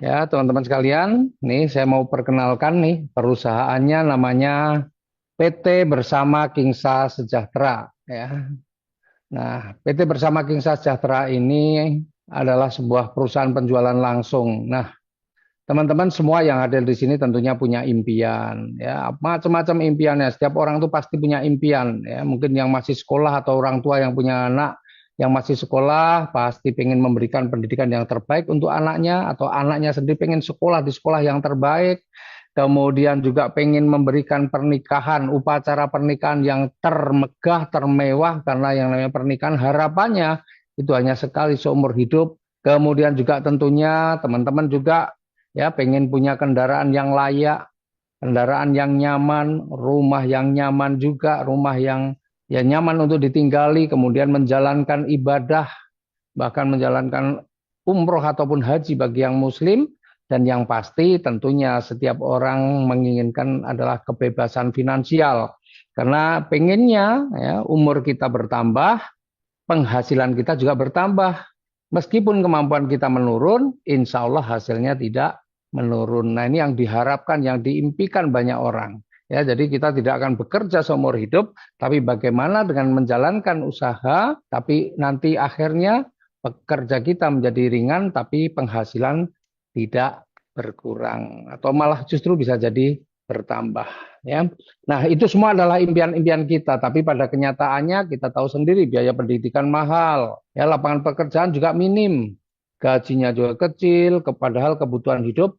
Ya, teman-teman sekalian, nih saya mau perkenalkan nih perusahaannya namanya PT Bersama Kingsa Sejahtera ya. Nah, PT Bersama Kingsa Sejahtera ini adalah sebuah perusahaan penjualan langsung. Nah, teman-teman semua yang ada di sini tentunya punya impian ya, macam-macam impiannya. Setiap orang tuh pasti punya impian ya. Mungkin yang masih sekolah atau orang tua yang punya anak yang masih sekolah pasti pengen memberikan pendidikan yang terbaik untuk anaknya atau anaknya sendiri pengen sekolah di sekolah yang terbaik. Kemudian juga pengen memberikan pernikahan, upacara pernikahan yang termegah, termewah karena yang namanya pernikahan harapannya itu hanya sekali seumur hidup. Kemudian juga tentunya teman-teman juga ya pengen punya kendaraan yang layak, kendaraan yang nyaman, rumah yang nyaman juga, rumah yang ya nyaman untuk ditinggali, kemudian menjalankan ibadah, bahkan menjalankan umroh ataupun haji bagi yang muslim, dan yang pasti tentunya setiap orang menginginkan adalah kebebasan finansial, karena pengennya ya, umur kita bertambah, penghasilan kita juga bertambah. Meskipun kemampuan kita menurun, insya Allah hasilnya tidak menurun. Nah, ini yang diharapkan, yang diimpikan banyak orang. Ya, jadi kita tidak akan bekerja seumur hidup, tapi bagaimana dengan menjalankan usaha, tapi nanti akhirnya pekerja kita menjadi ringan, tapi penghasilan tidak berkurang, atau malah justru bisa jadi bertambah. Ya, nah itu semua adalah impian-impian kita, tapi pada kenyataannya kita tahu sendiri biaya pendidikan mahal, ya lapangan pekerjaan juga minim, gajinya juga kecil, padahal kebutuhan hidup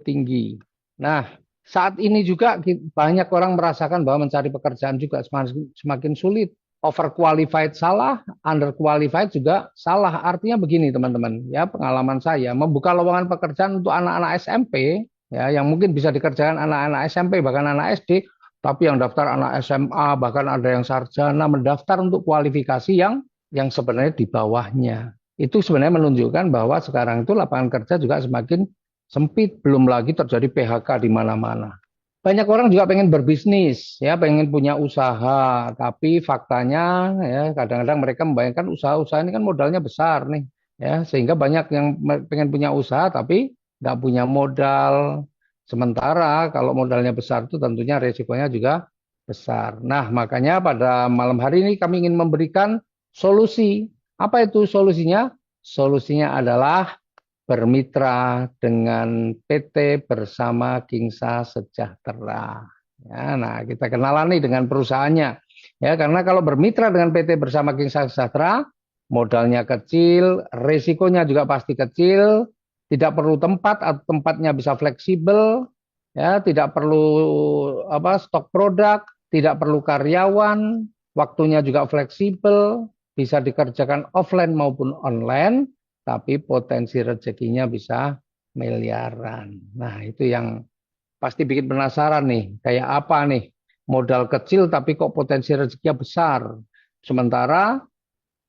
tinggi. Nah, saat ini juga banyak orang merasakan bahwa mencari pekerjaan juga semakin sulit. Overqualified salah, underqualified juga salah. Artinya begini teman-teman, ya pengalaman saya membuka lowongan pekerjaan untuk anak-anak SMP, ya yang mungkin bisa dikerjakan anak-anak SMP bahkan anak SD, tapi yang daftar anak SMA bahkan ada yang sarjana mendaftar untuk kualifikasi yang sebenarnya di bawahnya. Itu sebenarnya menunjukkan bahwa sekarang itu lapangan kerja juga semakin sempit, belum lagi terjadi PHK di mana-mana. Banyak orang juga pengen berbisnis, ya pengen punya usaha, tapi faktanya ya kadang-kadang mereka membayangkan usaha-usaha ini kan modalnya besar nih, ya sehingga banyak yang pengen punya usaha tapi nggak punya modal. Sementara kalau modalnya besar itu tentunya resikonya juga besar. Nah, makanya pada malam hari ini kami ingin memberikan solusi. Apa itu solusinya? Solusinya adalah bermitra dengan PT Bersama Kingsa Sejahtera. Ya, nah, kita kenalan nih dengan perusahaannya. Ya, karena kalau bermitra dengan PT Bersama Kingsa Sejahtera, modalnya kecil, risikonya juga pasti kecil, tidak perlu tempat atau tempatnya bisa fleksibel, ya, tidak perlu stok produk, tidak perlu karyawan, waktunya juga fleksibel, bisa dikerjakan offline maupun online, tapi potensi rezekinya bisa miliaran. Nah, itu yang pasti bikin penasaran nih, kayak apa nih? Modal kecil tapi kok potensi rezekinya besar. Sementara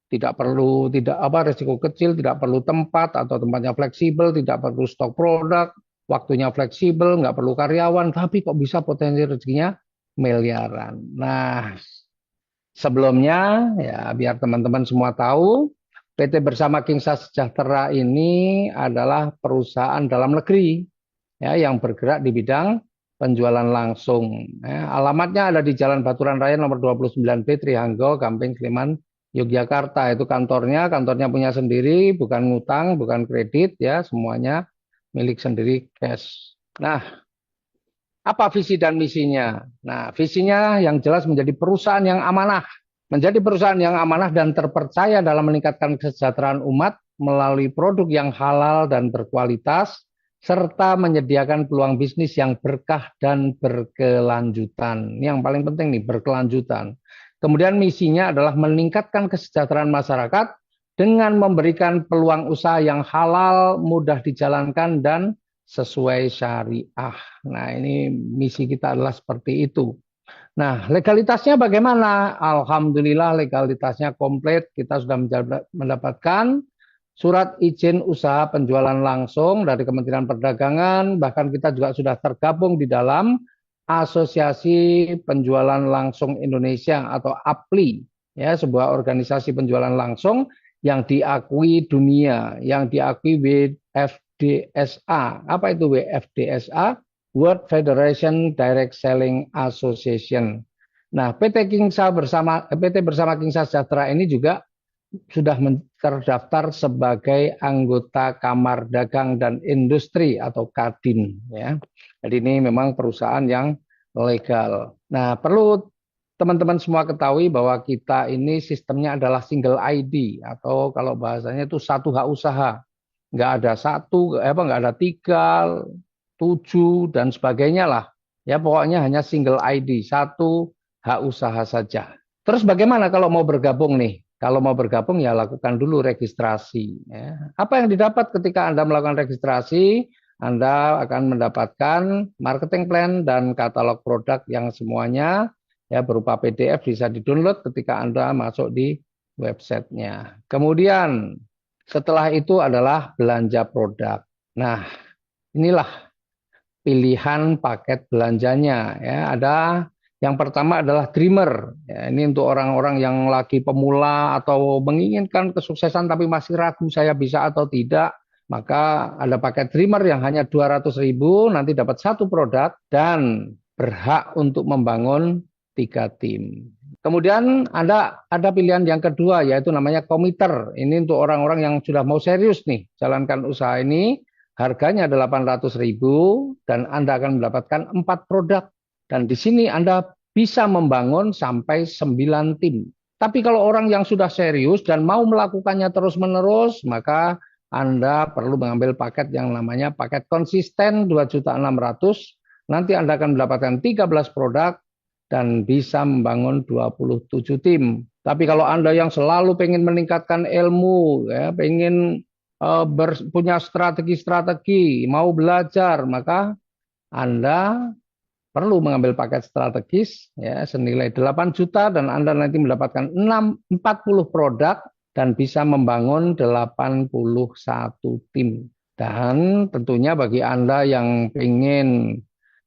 tidak resiko kecil, tidak perlu tempat atau tempatnya fleksibel, tidak perlu stok produk, waktunya fleksibel, nggak perlu karyawan, tapi kok bisa potensi rezekinya miliaran. Nah, sebelumnya, ya biar teman-teman semua tahu, PT Bersama Kingsa Sejahtera ini adalah perusahaan dalam negeri ya yang bergerak di bidang penjualan langsung. Ya, alamatnya ada di Jalan Baturan Raya nomor 29B Trihanggo, Gamping Sleman, Yogyakarta. Itu kantornya punya sendiri, bukan ngutang, bukan kredit ya, semuanya milik sendiri cash. Nah, apa visi dan misinya? Nah, visinya yang jelas menjadi perusahaan yang amanah. Menjadi perusahaan yang amanah dan terpercaya dalam meningkatkan kesejahteraan umat melalui produk yang halal dan berkualitas, serta menyediakan peluang bisnis yang berkah dan berkelanjutan. Ini yang paling penting nih, berkelanjutan. Kemudian misinya adalah meningkatkan kesejahteraan masyarakat dengan memberikan peluang usaha yang halal, mudah dijalankan, dan sesuai syariah. Nah, ini misi kita adalah seperti itu. Nah, legalitasnya bagaimana? Alhamdulillah legalitasnya komplit. Kita sudah mendapatkan surat izin usaha penjualan langsung dari Kementerian Perdagangan. Bahkan kita juga sudah tergabung di dalam Asosiasi Penjualan Langsung Indonesia atau APLI. Ya, sebuah organisasi penjualan langsung yang diakui dunia, yang diakui WFDSA. Apa itu WFDSA? World Federation Direct Selling Association. Nah, PT Bersama Kingsa Sejahtera ini juga sudah terdaftar sebagai anggota Kamar Dagang dan Industri atau Kadin, ya. Jadi ini memang perusahaan yang legal. Nah, perlu teman-teman semua ketahui bahwa kita ini sistemnya adalah single ID atau kalau bahasanya itu satu hak usaha. Nggak ada nggak ada 3, 7 dan sebagainya lah. Ya pokoknya hanya single ID, satu hak usaha saja. Terus bagaimana kalau mau bergabung nih? Kalau mau bergabung ya lakukan dulu registrasi. Ya. Apa yang didapat ketika Anda melakukan registrasi? Anda akan mendapatkan marketing plan dan katalog produk yang semuanya ya berupa PDF bisa di-download ketika Anda masuk di websitenya. Kemudian setelah itu adalah belanja produk. Nah, inilah pilihan paket belanjanya ya. Ada yang pertama adalah dreamer. Ya, ini untuk orang-orang yang lagi pemula atau menginginkan kesuksesan tapi masih ragu saya bisa atau tidak. Maka ada paket dreamer yang hanya 200.000, nanti dapat satu produk dan berhak untuk membangun 3 tim. Kemudian ada pilihan yang kedua yaitu namanya komiter. Ini untuk orang-orang yang sudah mau serius nih jalankan usaha ini. Harganya 800.000 dan Anda akan mendapatkan 4 produk. Dan di sini Anda bisa membangun sampai 9 tim. Tapi kalau orang yang sudah serius dan mau melakukannya terus-menerus, maka Anda perlu mengambil paket yang namanya paket konsisten 2.600.000. Nanti Anda akan mendapatkan 13 produk dan bisa membangun 27 tim. Tapi kalau Anda yang selalu pengen meningkatkan ilmu, ya, pengen punya strategi-strategi, mau belajar, maka Anda perlu mengambil paket strategis ya senilai 8 juta dan Anda nanti mendapatkan 40 produk dan bisa membangun 81 tim. Dan tentunya bagi Anda yang ingin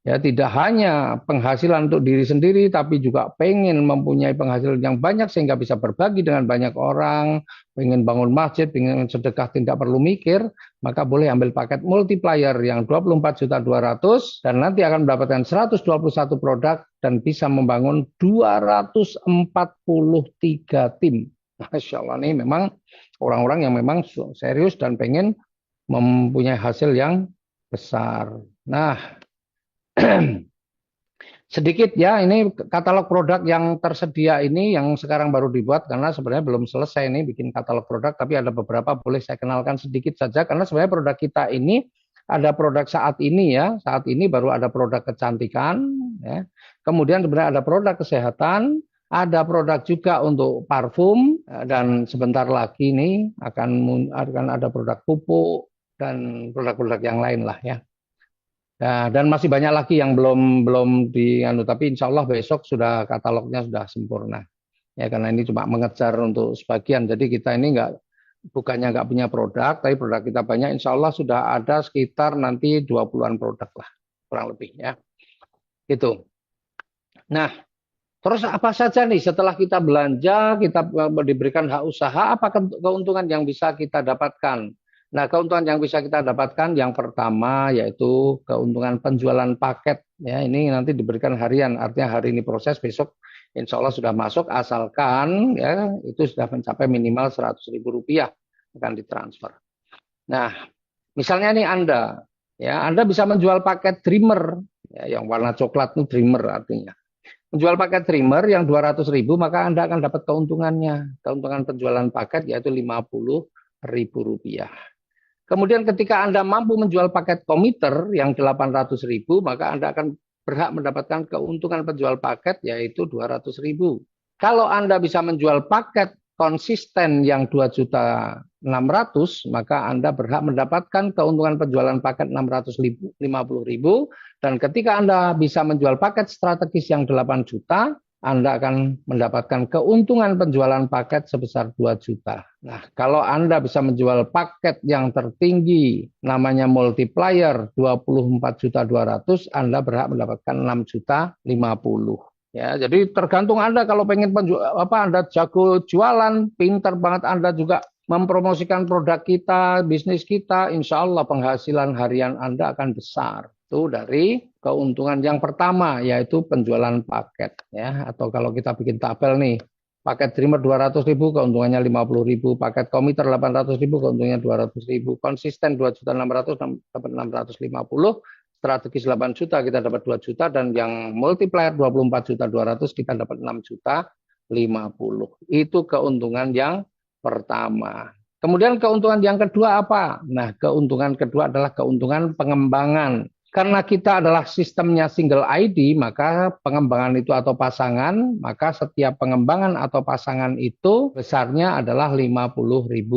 ya tidak hanya penghasilan untuk diri sendiri tapi juga pengen mempunyai penghasilan yang banyak sehingga bisa berbagi dengan banyak orang, pengen bangun masjid, pengen sedekah tidak perlu mikir, maka boleh ambil paket multiplier yang 24.200.000 dan nanti akan mendapatkan 121 produk dan bisa membangun 243 tim. Masya Allah, ini memang orang-orang yang memang serius dan pengen mempunyai hasil yang besar. Nah, sedikit ya, ini katalog produk yang tersedia ini yang sekarang baru dibuat karena sebenarnya belum selesai ini bikin katalog produk, tapi ada beberapa boleh saya kenalkan sedikit saja karena sebenarnya produk kita ini ada produk saat ini ya, saat ini baru ada produk kecantikan ya. Kemudian sebenarnya ada produk kesehatan, ada produk juga untuk parfum dan sebentar lagi nih akan ada produk pupuk dan produk-produk yang lain lah ya. Nah, dan masih banyak lagi yang belum tapi insya Allah besok sudah katalognya sudah sempurna. Ya karena ini cuma mengejar untuk sebagian. Jadi kita ini bukannya nggak punya produk, tapi produk kita banyak. Insya Allah sudah ada sekitar nanti 20-an produk lah kurang lebih ya. Gitu. Nah, terus apa saja nih setelah kita belanja, kita diberikan hak usaha, apa keuntungan yang bisa kita dapatkan? Nah, keuntungan yang bisa kita dapatkan yang pertama yaitu keuntungan penjualan paket. Ya, ini nanti diberikan harian, artinya hari ini proses, besok insya Allah sudah masuk, asalkan ya itu sudah mencapai minimal Rp100.000 akan ditransfer. Nah, misalnya nih Anda bisa menjual paket dreamer, ya, yang warna coklat itu dreamer artinya. Menjual paket dreamer yang 200.000 maka Anda akan dapat keuntungannya. Keuntungan penjualan paket yaitu Rp50.000. Kemudian ketika Anda mampu menjual paket komiter yang 800.000 maka Anda akan berhak mendapatkan keuntungan penjual paket yaitu 200.000. Kalau Anda bisa menjual paket konsisten yang 2.600.000 maka Anda berhak mendapatkan keuntungan penjualan paket 650.000 dan ketika Anda bisa menjual paket strategis yang 8 juta Anda akan mendapatkan keuntungan penjualan paket sebesar 2 juta. Nah, kalau Anda bisa menjual paket yang tertinggi namanya multiplier 24.200.000 Anda berhak mendapatkan 6.050.000. Ya, jadi tergantung Anda kalau pengen Anda jago jualan, pintar banget Anda juga mempromosikan produk kita, bisnis kita, insya Allah penghasilan harian Anda akan besar. Itu dari keuntungan yang pertama, yaitu penjualan paket. Ya. Atau kalau kita bikin tabel nih, paket dreamer 200.000, keuntungannya 50.000, paket komiter 800.000, keuntungannya 200.000, konsisten 2.600.000 dapat 650, strategis 8 juta kita dapat 2 juta, dan yang multiplier 24.200.000 kita dapat 6.050. Itu keuntungan yang pertama. Kemudian keuntungan yang kedua apa? Nah, keuntungan kedua adalah keuntungan pengembangan. Karena kita adalah sistemnya single ID, maka pengembangan itu atau pasangan, maka setiap pengembangan atau pasangan itu besarnya adalah Rp50.000.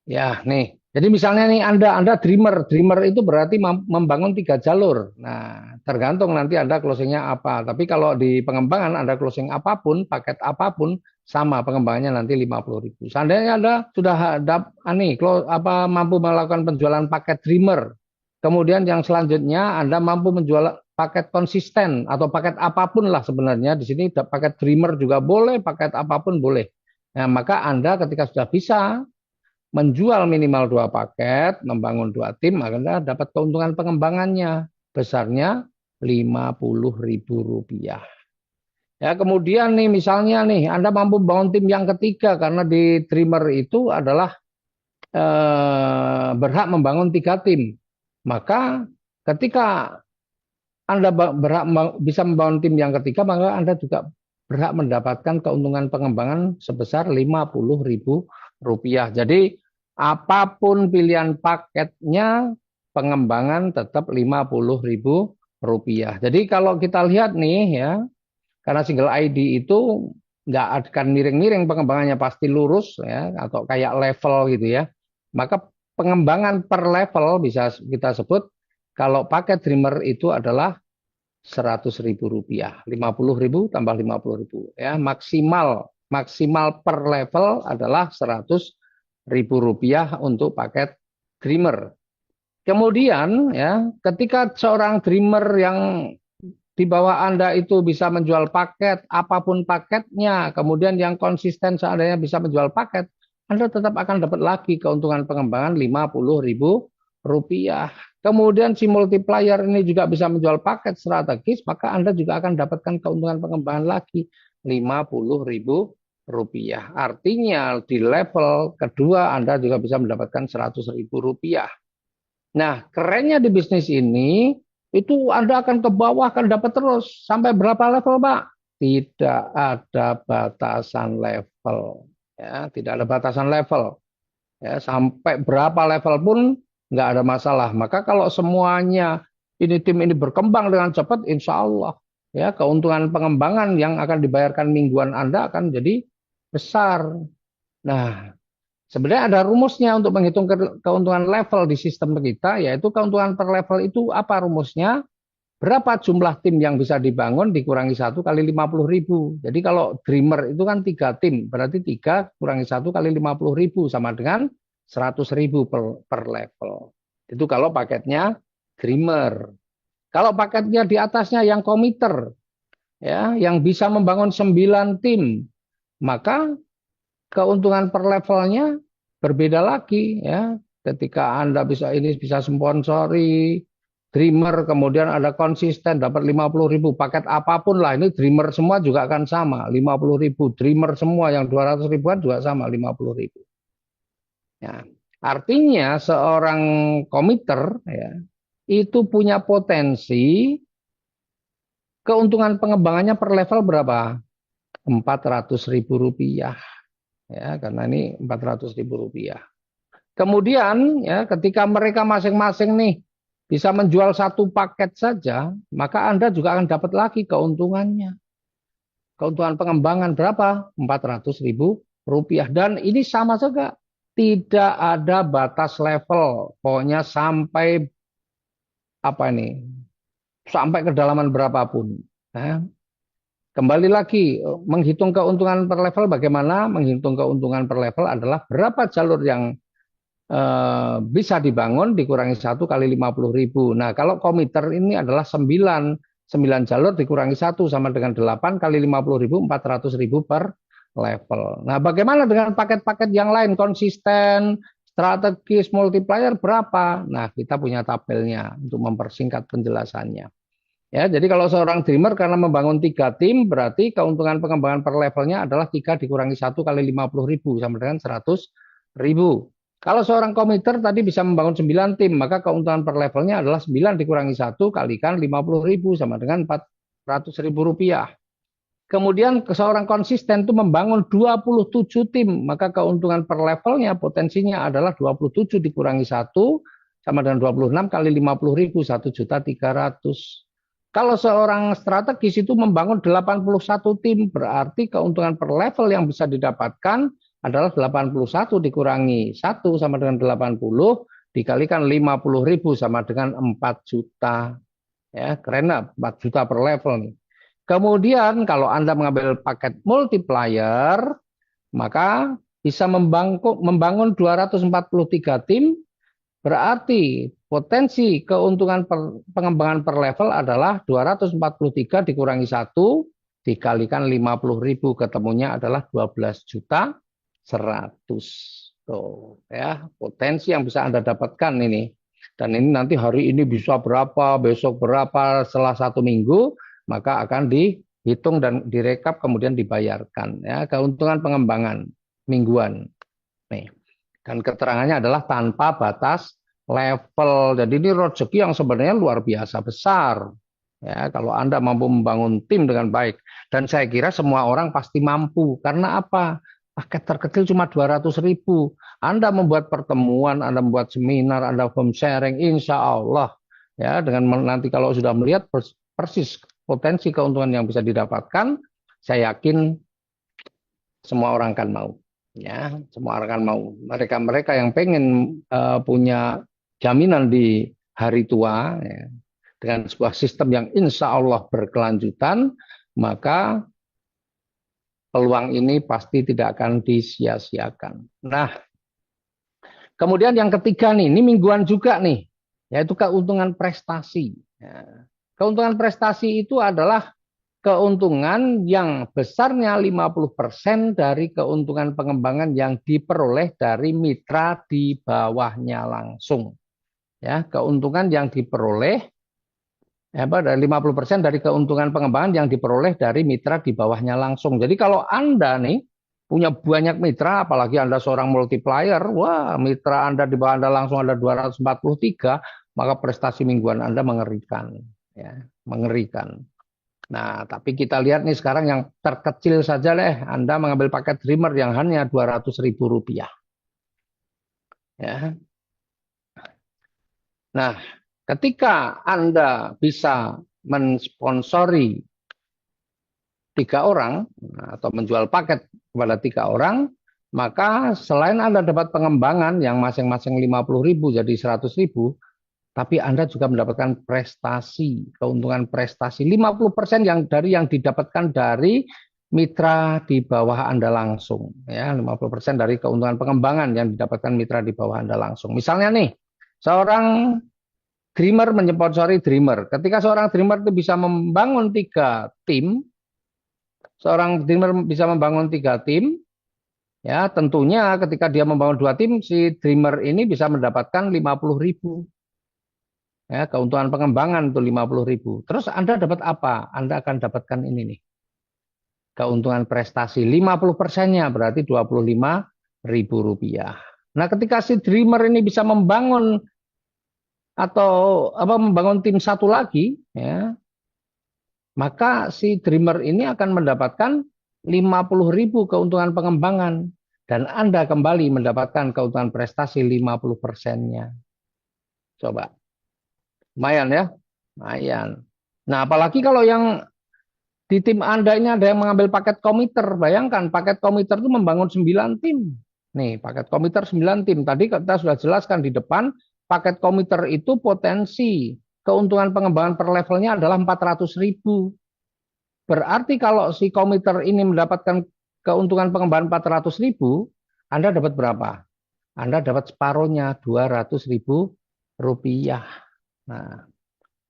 Ya, nih. Jadi misalnya nih Anda dreamer itu berarti membangun 3 jalur. Nah, tergantung nanti Anda closingnya apa. Tapi kalau di pengembangan Anda closing apapun, paket apapun, sama pengembangannya nanti 50.000. Seandainya Anda sudah mampu melakukan penjualan paket dreamer, kemudian yang selanjutnya Anda mampu menjual paket konsisten atau paket apapun lah sebenarnya. Di sini paket dreamer juga boleh, paket apapun boleh. Nah, maka Anda ketika sudah bisa menjual minimal 2 paket, membangun 2 tim, Anda dapat keuntungan pengembangannya besarnya Rp50.000. Ya, kemudian nih misalnya nih Anda mampu membangun tim yang ketiga karena di dreamer itu adalah berhak membangun 3 tim. Maka ketika Anda bisa membangun tim yang ketiga, maka Anda juga berhak mendapatkan keuntungan pengembangan sebesar Rp50.000. Jadi apapun pilihan paketnya, pengembangan tetap Rp50.000. Jadi kalau kita lihat nih ya, karena single ID itu nggak akan miring-miring pengembangannya, pasti lurus ya, atau kayak level gitu ya. Maka pengembangan per level bisa kita sebut kalau paket dreamer itu adalah Rp100.000, 50.000 tambah 50.000 ya, maksimal per level adalah Rp100.000 untuk paket dreamer. Kemudian ya, ketika seorang dreamer yang di bawah Anda itu bisa menjual paket apapun paketnya, kemudian yang konsisten seandainya bisa menjual paket, Anda tetap akan dapat lagi keuntungan pengembangan Rp50.000. Kemudian si multiplier ini juga bisa menjual paket strategis, maka Anda juga akan dapatkan keuntungan pengembangan lagi Rp50.000. Artinya di level kedua Anda juga bisa mendapatkan Rp100.000. Nah, kerennya di bisnis ini, itu Anda akan ke bawah, akan dapat terus. Sampai berapa level, Pak? Tidak ada batasan level. Ya, tidak ada batasan level. Ya, sampai berapa level pun nggak ada masalah. Maka kalau semuanya tim ini berkembang dengan cepat, insya Allah ya keuntungan pengembangan yang akan dibayarkan mingguan Anda akan jadi besar. Nah, sebenarnya ada rumusnya untuk menghitung keuntungan level di sistem kita, yaitu keuntungan per level itu apa rumusnya? Berapa jumlah tim yang bisa dibangun dikurangi 1 kali 50.000. Jadi kalau dreamer itu kan 3 tim, berarti 3 kurangi 1 kali 50.000 sama dengan 100.000 per level. Itu kalau paketnya dreamer. Kalau paketnya di atasnya yang komiter, ya, yang bisa membangun 9 tim, maka keuntungan per levelnya berbeda lagi ya. Ketika Anda bisa sponsori dreamer, kemudian ada konsisten dapat 50.000 paket apapun lah, ini dreamer semua juga akan sama 50.000, dreamer semua yang 200.000-an juga sama 50.000. Ya, artinya seorang komiter ya itu punya potensi keuntungan pengembangannya per level berapa? Rp400.000 ya, karena ini Rp400.000. Kemudian ya ketika mereka masing-masing nih bisa menjual 1 paket saja, maka Anda juga akan dapat lagi keuntungannya. Keuntungan pengembangan berapa? Rp400.000. Dan ini sama juga, tidak ada batas level. Pokoknya sampai sampai kedalaman berapapun. Nah, kembali lagi, menghitung keuntungan per level bagaimana? Menghitung keuntungan per level adalah berapa jalur yang bisa dibangun dikurangi 1 kali 50.000. Nah, kalau komiter ini adalah 9 jalur dikurangi 1 sama dengan 8 kali 50.000, 400.000 per level. Nah, bagaimana dengan paket-paket yang lain? Konsisten, strategis, multiplier berapa? Nah, kita punya tabelnya untuk mempersingkat penjelasannya. Ya, jadi kalau seorang dreamer karena membangun 3 tim, berarti keuntungan pengembangan per levelnya adalah 3 dikurangi 1 kali 50.000 sama dengan 100.000. Kalau seorang komiter tadi bisa membangun 9 tim, maka keuntungan per levelnya adalah 9 dikurangi 1 kalikan 50.000 sama dengan 400.000 rupiah. Kemudian seorang konsisten itu membangun 27 tim, maka keuntungan per levelnya potensinya adalah 27 dikurangi 1 sama dengan 26 kali 50.000, 1.300.000. Kalau seorang strategis itu membangun 81 tim, berarti keuntungan per level yang bisa didapatkan adalah 81 dikurangi 1 sama dengan 80, dikalikan 50.000 sama dengan 4 juta. Ya, keren lah, 4 juta per level nih. Kemudian kalau Anda mengambil paket multiplier, maka bisa membangun 243 tim, berarti potensi keuntungan pengembangan per level adalah 243 dikurangi 1, dikalikan 50.000, ketemunya adalah 12.100.000. Tuh, ya, potensi yang bisa Anda dapatkan ini. Dan ini nanti hari ini bisa berapa, besok berapa, setelah 1 minggu, maka akan dihitung dan direkap kemudian dibayarkan. Ya, keuntungan pengembangan mingguan. Nih. Dan keterangannya adalah tanpa batas level. Jadi ini rezeki yang sebenarnya luar biasa besar. Ya, kalau Anda mampu membangun tim dengan baik. Dan saya kira semua orang pasti mampu. Karena apa? Paket terkecil cuma 200.000. Anda membuat pertemuan, Anda membuat seminar, Anda home sharing, insya Allah. Ya, dengan nanti kalau sudah melihat persis potensi keuntungan yang bisa didapatkan, saya yakin semua orang akan mau. Ya, semua orang akan mau. Mereka yang pengen punya jaminan di hari tua, ya, dengan sebuah sistem yang insya Allah berkelanjutan, maka peluang ini pasti tidak akan disia-siakan. Nah, kemudian yang ketiga nih, ini mingguan juga nih, yaitu keuntungan prestasi. Ya, keuntungan prestasi itu adalah keuntungan yang besarnya 50% dari keuntungan pengembangan yang diperoleh dari mitra di bawahnya langsung. Ya, keuntungan yang diperoleh dari 50% dari keuntungan pengembangan yang diperoleh dari mitra di bawahnya langsung. Jadi kalau Anda nih punya banyak mitra, apalagi Anda seorang multiplier, wah, mitra Anda di bawah Anda langsung ada 243, maka prestasi mingguan Anda mengerikan, ya, mengerikan. Nah, tapi kita lihat nih sekarang yang terkecil saja deh. Anda mengambil paket Dreamer yang hanya 200.000 rupiah. Ya. Nah, ketika Anda bisa mensponsori 3 orang atau menjual paket kepada 3 orang, maka selain Anda dapat pengembangan yang masing-masing 50.000 jadi 100.000, tapi Anda juga mendapatkan prestasi, keuntungan prestasi 50% yang didapatkan dari mitra di bawah Anda langsung, ya, 50% dari keuntungan pengembangan yang didapatkan mitra di bawah Anda langsung. Misalnya nih, seorang dreamer menyponsori dreamer. Ketika seorang dreamer itu bisa membangun 3 tim, seorang dreamer bisa membangun 3 tim, ya, tentunya ketika dia membangun 2 tim, si dreamer ini bisa mendapatkan 50.000. Ya, keuntungan pengembangan itu 50.000. Terus Anda dapat apa? Anda akan dapatkan ini nih. Keuntungan prestasi 50%-nya berarti 25.000 rupiah. Nah, ketika si dreamer ini bisa membangun atau membangun tim satu lagi, ya, maka si dreamer ini akan mendapatkan 50.000 keuntungan pengembangan dan Anda kembali mendapatkan keuntungan prestasi 50%-nya. Coba. Lumayan ya, lumayan. Nah, apalagi kalau yang di tim Anda ini ada yang mengambil paket komiter. Bayangkan, paket komiter itu membangun 9 tim. Nih, paket komiter 9 tim. Tadi kita sudah jelaskan di depan, paket komiter itu potensi keuntungan pengembangan per levelnya adalah 400.000. Berarti kalau si komiter ini mendapatkan keuntungan pengembangan 400.000, Anda dapat berapa? Anda dapat separuhnya, 200.000 rupiah. Nah,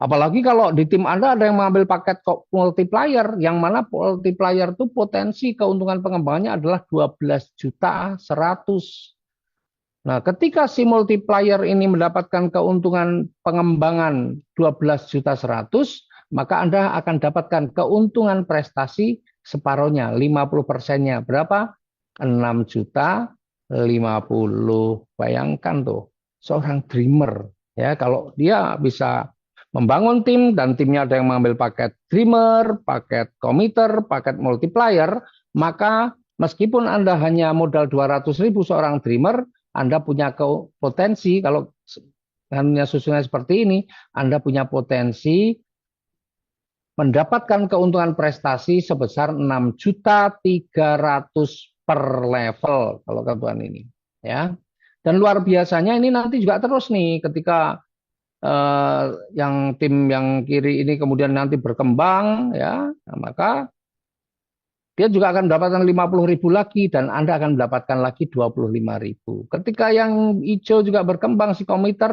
Apalagi kalau di tim Anda ada yang mengambil paket multiplier, yang mana multiplier itu potensi keuntungan pengembangannya adalah 12 juta 100. Nah, ketika si multiplier ini mendapatkan keuntungan pengembangan 12 juta 100, maka Anda akan dapatkan keuntungan prestasi separohnya, 50%-nya. Berapa? 6 juta 50. Bayangkan tuh, seorang dreamer. Ya, kalau dia bisa membangun tim dan timnya ada yang mengambil paket dreamer, paket committer, paket multiplier, maka meskipun Anda hanya modal 200.000 seorang dreamer, Anda punya potensi, kalau hanya susunnya seperti ini, Anda punya potensi mendapatkan keuntungan prestasi sebesar 6.300.000 per level kalau kebutuhan ini, ya. Dan luar biasanya ini nanti juga terus nih ketika yang tim yang kiri ini kemudian nanti berkembang, ya, nah, maka dia juga akan mendapatkan 50.000 lagi dan Anda akan mendapatkan lagi 25.000. Ketika yang hijau juga berkembang si komiter,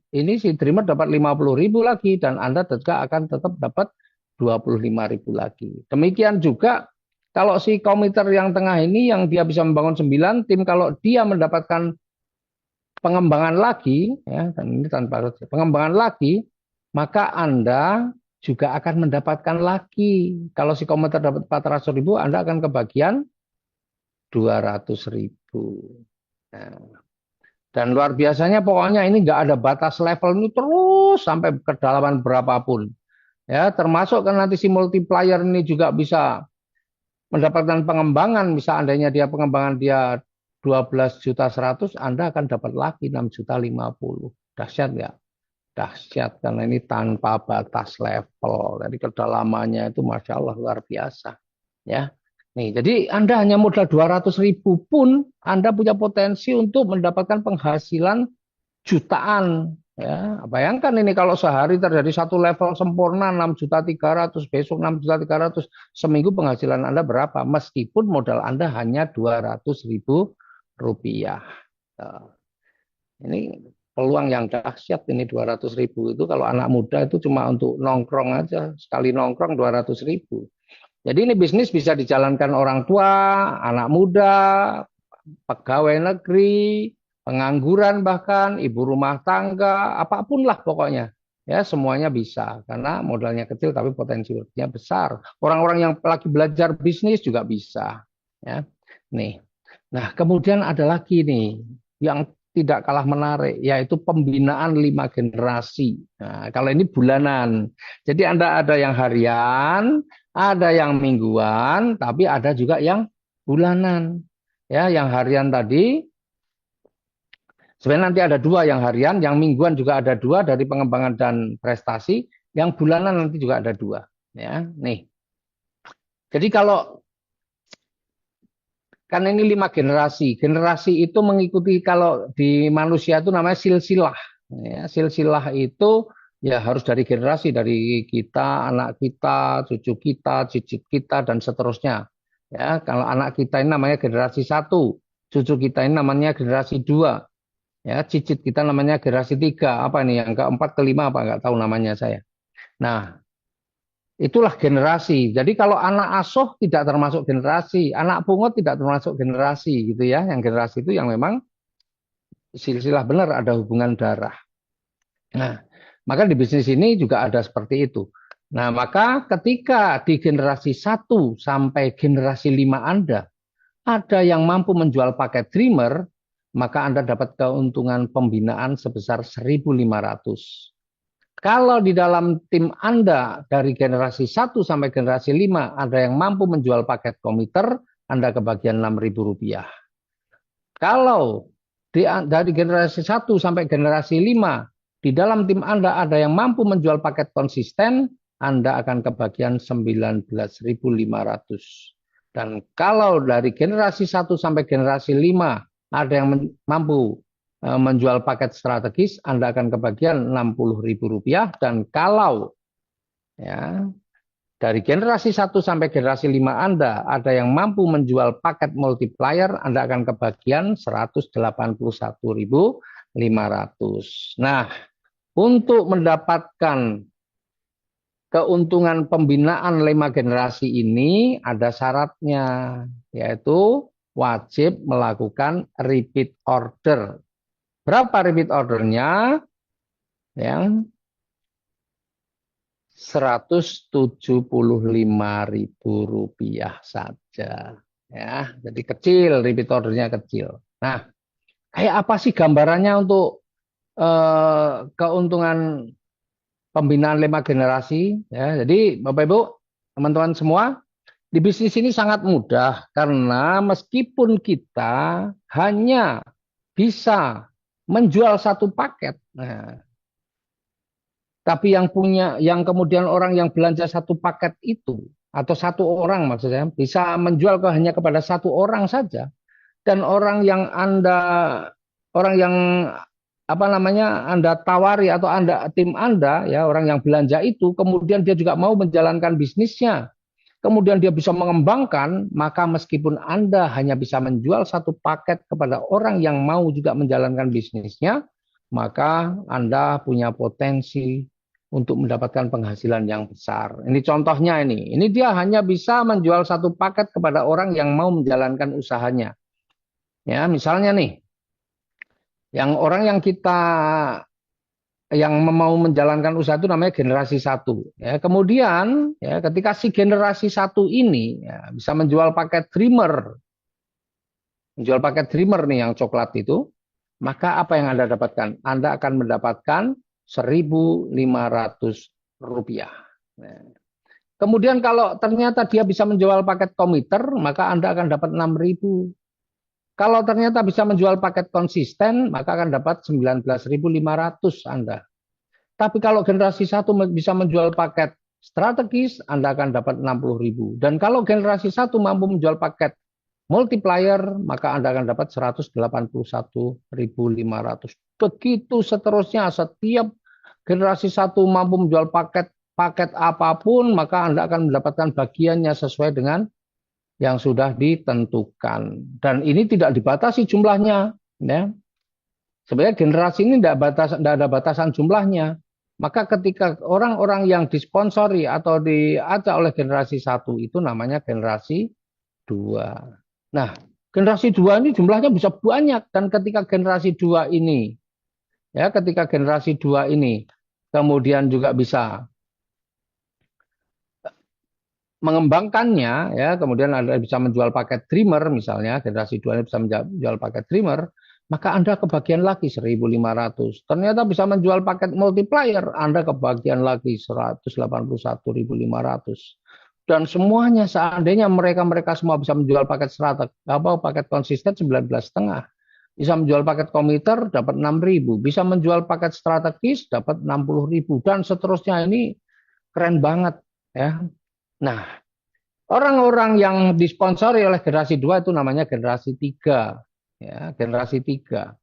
ini si dreamer dapat 50.000 lagi dan Anda juga akan tetap dapat 25.000 lagi. Demikian juga kalau si komiter yang tengah ini yang dia bisa membangun 9 tim, kalau dia mendapatkan pengembangan lagi, ya, dan ini tanpa pengembangan lagi, maka Anda juga akan mendapatkan lagi. Kalau si komputer dapat 400.000, Anda akan kebagian 200.000. Nah, dan luar biasanya pokoknya ini nggak ada batas level ini terus sampai kedalaman berapapun. Ya, termasuk kan nanti si multiplier ini juga bisa mendapatkan pengembangan. Bisa andainya dia pengembangan dia 12 juta 100, Anda akan dapat lagi 6 juta 50. Dahsyat nggak? Dahsyat karena ini tanpa batas level. Jadi kedalamannya itu Masya Allah luar biasa. Ya, nih jadi Anda hanya modal 200.000 pun Anda punya potensi untuk mendapatkan penghasilan jutaan. Ya, bayangkan ini kalau sehari terjadi satu level sempurna 6.300.000, besok 6.300.000, seminggu penghasilan Anda berapa? Meskipun modal Anda hanya 200.000 rupiah. Nah, ini peluang yang dahsyat ini 200.000 itu kalau anak muda itu cuma untuk nongkrong aja, sekali nongkrong 200.000. Jadi ini bisnis bisa dijalankan orang tua, anak muda, pegawai negeri, pengangguran bahkan, ibu rumah tangga, apapun lah pokoknya. Ya, semuanya bisa karena modalnya kecil tapi potensinya besar. Orang-orang yang lagi belajar bisnis juga bisa. Ya. Nih. Nah, kemudian ada lagi nih yang tidak kalah menarik, yaitu pembinaan 5 generasi. Nah, kalau ini bulanan. Jadi Anda ada yang harian, ada yang mingguan, tapi ada juga yang bulanan. Ya, yang harian tadi sebenarnya nanti ada dua yang harian, yang mingguan juga ada dua dari pengembangan dan prestasi, yang bulanan nanti juga ada dua. Ya, nih. Jadi kalau kan ini 5 generasi, generasi itu mengikuti kalau di manusia itu namanya silsilah. Ya, silsilah itu ya harus dari generasi, dari kita, anak kita, cucu kita, cicit kita dan seterusnya. Ya, kalau anak kita ini namanya generasi 1, cucu kita ini namanya generasi 2. Ya, cicit kita namanya generasi 3. Apa ini yang keempat, kelima apa nggak tahu namanya saya. Nah, itulah generasi. Jadi kalau anak asuh tidak termasuk generasi, anak pungut tidak termasuk generasi gitu ya. Yang generasi itu yang memang silsilah benar ada hubungan darah. Nah, maka di bisnis ini juga ada seperti itu. Nah, maka ketika di generasi 1 sampai generasi 5 Anda ada yang mampu menjual paket dreamer, maka Anda dapat keuntungan pembinaan sebesar 1.500. Kalau di dalam tim Anda dari generasi 1 sampai generasi 5 ada yang mampu menjual paket komiter, Anda kebagian 6.000 rupiah. Kalau dari generasi 1 sampai generasi 5 di dalam tim Anda ada yang mampu menjual paket konsisten, Anda akan kebagian 19.500. Dan kalau dari generasi 1 sampai generasi 5 ada yang mampu menjual paket strategis, Anda akan kebagian 60.000 rupiah. Dan kalau ya dari generasi 1 sampai generasi 5 Anda ada yang mampu menjual paket multiplier, Anda akan kebagian 181.500. Nah, untuk mendapatkan keuntungan pembinaan 5 generasi ini ada syaratnya, yaitu wajib melakukan repeat order. Berapa repeat ordernya? Yang Rp175.000 saja. Ya, jadi kecil, repeat ordernya kecil. Nah, kayak apa sih gambarannya untuk keuntungan pembinaan 5 generasi? Ya, jadi Bapak Ibu, teman-teman semua, di bisnis ini sangat mudah karena meskipun kita hanya bisa menjual satu paket, nah, tapi yang kemudian orang yang belanja satu paket itu atau satu orang maksudnya bisa menjual hanya kepada satu orang saja, dan orang yang apa namanya Anda tawari atau tim Anda ya orang yang belanja itu kemudian dia juga mau menjalankan bisnisnya, kemudian dia bisa mengembangkan, maka meskipun Anda hanya bisa menjual satu paket kepada orang yang mau juga menjalankan bisnisnya, maka Anda punya potensi untuk mendapatkan penghasilan yang besar. Ini contohnya ini. Ini dia hanya bisa menjual satu paket kepada orang yang mau menjalankan usahanya. Ya, misalnya nih, orang yang mau menjalankan usaha itu namanya generasi satu. Ya, kemudian ya, ketika si generasi satu ini ya, bisa menjual paket dreamer nih yang coklat itu, maka apa yang Anda dapatkan? Anda akan mendapatkan Rp1.500. Nah, kemudian kalau ternyata dia bisa menjual paket komiter, maka Anda akan dapat 6.000. Kalau ternyata bisa menjual paket konsisten, maka akan dapat 19.500 Anda. Tapi kalau generasi satu bisa menjual paket strategis, Anda akan dapat 60.000. Dan kalau generasi satu mampu menjual paket multiplier, maka Anda akan dapat 181.500. Begitu seterusnya, setiap generasi satu mampu menjual paket apapun, maka Anda akan mendapatkan bagiannya sesuai dengan yang sudah ditentukan. Dan ini tidak dibatasi jumlahnya. Ya. Sebenarnya generasi ini tidak ada batasan jumlahnya. Maka ketika orang-orang yang disponsori atau diajak oleh generasi satu itu namanya generasi dua. Nah, generasi dua ini jumlahnya bisa banyak. Dan ketika generasi dua ini, kemudian juga bisa mengembangkannya ya kemudian Anda bisa menjual paket dreamer misalnya generasi 2 ini bisa menjual paket dreamer, maka Anda kebagian lagi 1.500. Ternyata bisa menjual paket multiplier, Anda kebagian lagi 181.500. Dan semuanya seandainya mereka semua bisa menjual paket paket konsisten 19,5, bisa menjual paket komiter dapat 6.000, bisa menjual paket strategis dapat 60.000 dan seterusnya. Ini keren banget ya. Nah, orang-orang yang disponsori oleh generasi 2 itu namanya generasi 3. Ya, generasi 3.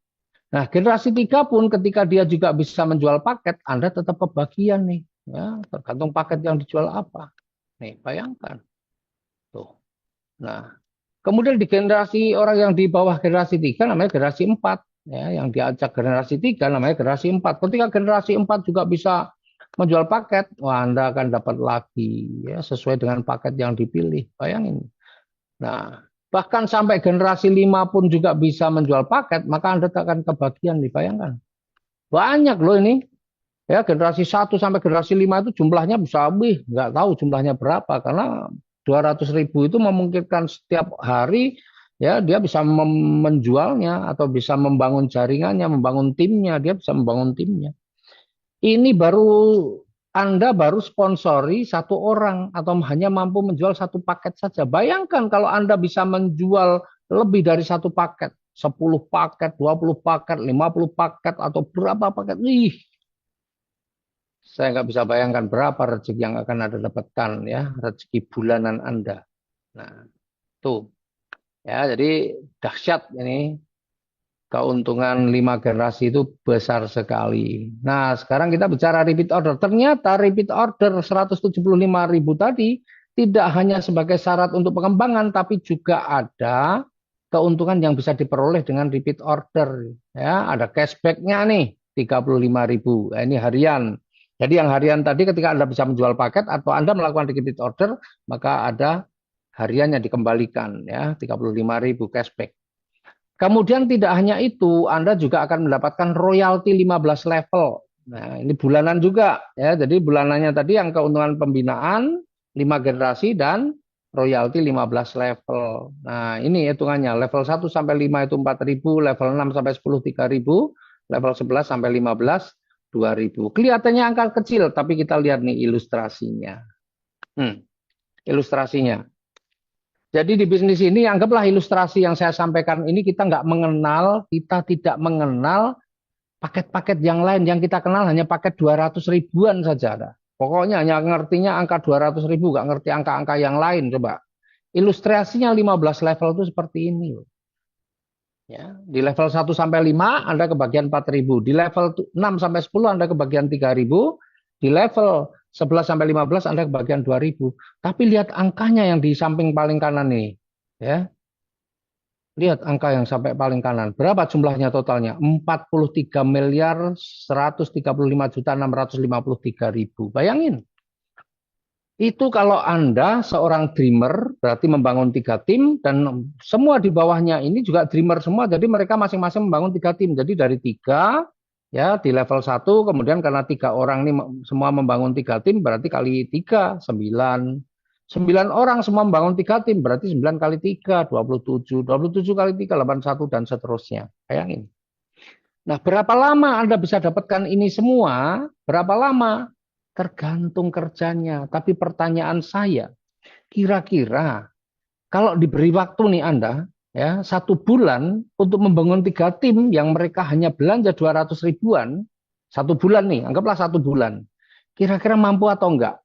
Nah, generasi 3 pun ketika dia juga bisa menjual paket, Anda tetap kebagian nih. Ya, tergantung paket yang dijual apa. Nih, bayangkan. Tuh. Nah, kemudian di generasi orang yang di bawah generasi 3 namanya generasi 4. Ya, yang diajak generasi 3 namanya generasi 4. Ketika generasi 4 juga bisa menjual paket, wah Anda akan dapat lagi ya sesuai dengan paket yang dipilih. Bayangin. Nah, bahkan sampai generasi 5 pun juga bisa menjual paket, maka Anda akan kebagian dibayangkan. Banyak loh ini. Ya, generasi 1 sampai generasi 5 itu jumlahnya bisa nggak tahu jumlahnya berapa karena 200.000 itu memungkinkan setiap hari ya dia bisa menjualnya atau bisa membangun jaringannya, membangun timnya, dia bisa membangun timnya. Ini Anda baru sponsori satu orang atau hanya mampu menjual satu paket saja. Bayangkan kalau Anda bisa menjual lebih dari satu paket, 10 paket, 20 paket, 50 paket, atau berapa paket. Saya nggak bisa bayangkan berapa rezeki yang akan Anda dapatkan ya, rezeki bulanan Anda. Nah, tuh. Ya, jadi dahsyat ini. Keuntungan 5 generasi itu besar sekali. Nah, sekarang kita bicara repeat order. Ternyata repeat order 175.000 tadi tidak hanya sebagai syarat untuk pengembangan, tapi juga ada keuntungan yang bisa diperoleh dengan repeat order. Ya, ada cashback-nya nih, 35.000. Ini harian. Jadi yang harian tadi ketika Anda bisa menjual paket atau Anda melakukan repeat order, maka ada hariannya dikembalikan ya, 35.000 cashback. Kemudian tidak hanya itu, Anda juga akan mendapatkan royalti 15 level. Nah, ini bulanan juga ya. Jadi bulanannya tadi yang keuntungan pembinaan 5 generasi dan royalti 15 level. Nah, ini hitungannya. Level 1 sampai 5 itu 4.000, level 6 sampai 10 3.000, level 11 sampai 15 2.000. Kelihatannya angka kecil, tapi kita lihat nih ilustrasinya. Ilustrasinya. Jadi di bisnis ini anggaplah ilustrasi yang saya sampaikan ini kita nggak mengenal, kita tidak mengenal paket-paket yang lain. Yang kita kenal hanya paket 200 ribuan saja. Ada. Pokoknya hanya ngertinya angka 200 ribu, nggak ngerti angka-angka yang lain. Coba. Ilustrasinya 15 level itu seperti ini. Ya, di level 1 sampai 5 Anda kebagian 4.000. Di level 6 sampai 10 Anda kebagian 3.000. Di level 11 sampai 15 Anda kebagian 2.000. Tapi lihat angkanya yang di samping paling kanan ini. Ya. Lihat angka yang sampai paling kanan. Berapa jumlahnya totalnya? 43 miliar 135 juta 653.000. Bayangin. Itu kalau Anda seorang dreamer, berarti membangun 3 tim, dan semua di bawahnya ini juga dreamer semua, jadi mereka masing-masing membangun 3 tim. Jadi dari 3, ya di level 1, kemudian karena 3 orang ini semua membangun 3 tim, berarti kali 3, 9. 9 orang semua membangun 3 tim, berarti 9 kali 3, 27. 27 kali 3, 81, dan seterusnya. Bayangin. Nah, berapa lama Anda bisa dapatkan ini semua? Berapa lama? Tergantung kerjanya. Tapi pertanyaan saya, kira-kira kalau diberi waktu nih Anda, ya 1 bulan untuk membangun 3 tim yang mereka hanya belanja 200 ribuan, 1 bulan nih, anggaplah 1 bulan. Kira-kira mampu atau enggak?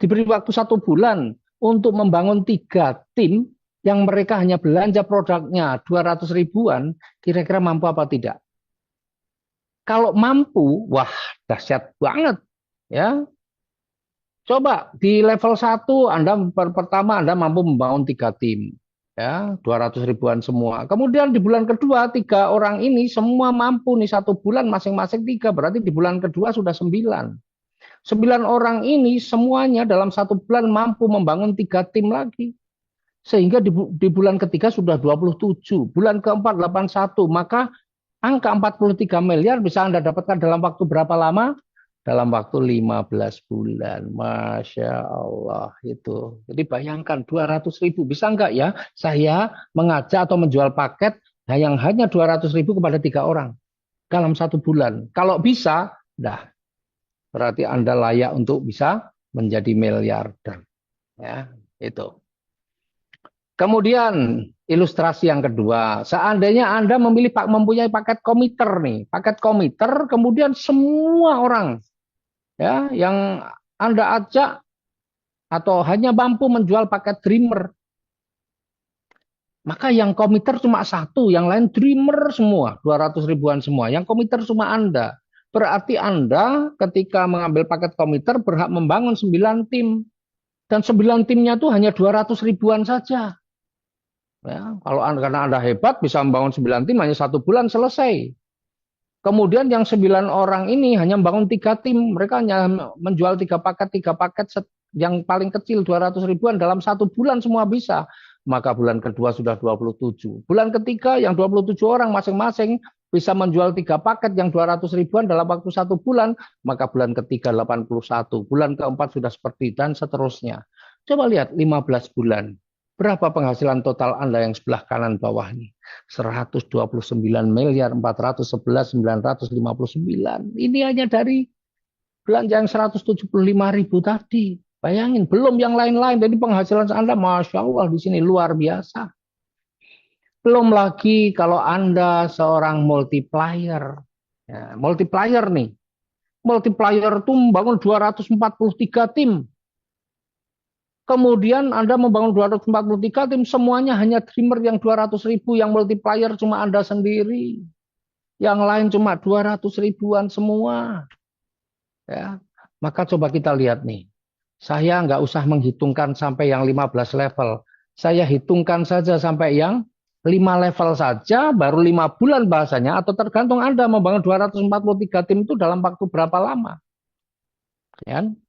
Diberi waktu 1 bulan untuk membangun 3 tim yang mereka hanya belanja produknya 200 ribuan, kira-kira mampu apa tidak? Kalau mampu, wah dahsyat banget, ya. Coba di level 1 Anda pertama Anda mampu membangun 3 tim, ya 200 ribuan semua. Kemudian di bulan kedua 3 orang ini semua mampu nih 1 bulan masing-masing 3, berarti di bulan kedua sudah 9. 9 orang ini semuanya dalam 1 bulan mampu membangun 3 tim lagi. Sehingga di bulan ketiga sudah 27, bulan keempat 81, maka angka 43 miliar bisa Anda dapatkan dalam waktu berapa lama? Dalam waktu 15 bulan. Masya Allah itu. Jadi bayangkan 200 ribu. Bisa enggak ya saya mengajak atau menjual paket yang hanya 200 ribu kepada 3 orang dalam 1 bulan. Kalau bisa, dah berarti Anda layak untuk bisa menjadi miliarder. Ya, itu. Kemudian ilustrasi yang kedua, seandainya Anda mempunyai paket komiter nih, paket komiter, kemudian semua orang ya yang Anda ajak atau hanya mampu menjual paket dreamer, maka yang komiter cuma satu, yang lain dreamer semua, 200 ribuan semua. Yang komiter cuma Anda. Berarti Anda ketika mengambil paket komiter berhak membangun 9 tim. Dan 9 timnya itu hanya 200 ribuan saja. Ya, kalau karena Anda hebat bisa membangun 9 tim hanya 1 bulan selesai. Kemudian yang 9 orang ini hanya membangun 3 tim, mereka hanya menjual 3 paket yang paling kecil 200 ribuan dalam 1 bulan semua bisa. Maka bulan kedua sudah 27. Bulan ketiga yang 27 orang masing-masing bisa menjual 3 paket yang 200 ribuan dalam waktu 1 bulan, maka bulan ketiga 81. Bulan keempat sudah seperti dan seterusnya. Coba lihat 15 bulan. Berapa penghasilan total Anda yang sebelah kanan bawah ini? 129 miliar 411 959. Ini hanya dari belanja yang 175 ribu tadi. Bayangin, belum yang lain-lain. Jadi penghasilan Anda, Masya Allah, di sini luar biasa. Belum lagi kalau Anda seorang multiplier. Ya, multiplier nih. Multiplier itu membangun 243 tim. Kemudian Anda membangun 243 tim, semuanya hanya dreamer yang 200 ribu, yang multiplier cuma Anda sendiri. Yang lain cuma 200 ribuan semua. Ya. Maka coba kita lihat nih. Saya nggak usah menghitungkan sampai yang 15 level. Saya hitungkan saja sampai yang 5 level saja, baru 5 bulan bahasanya, atau tergantung Anda membangun 243 tim itu dalam waktu berapa lama. Ya kan?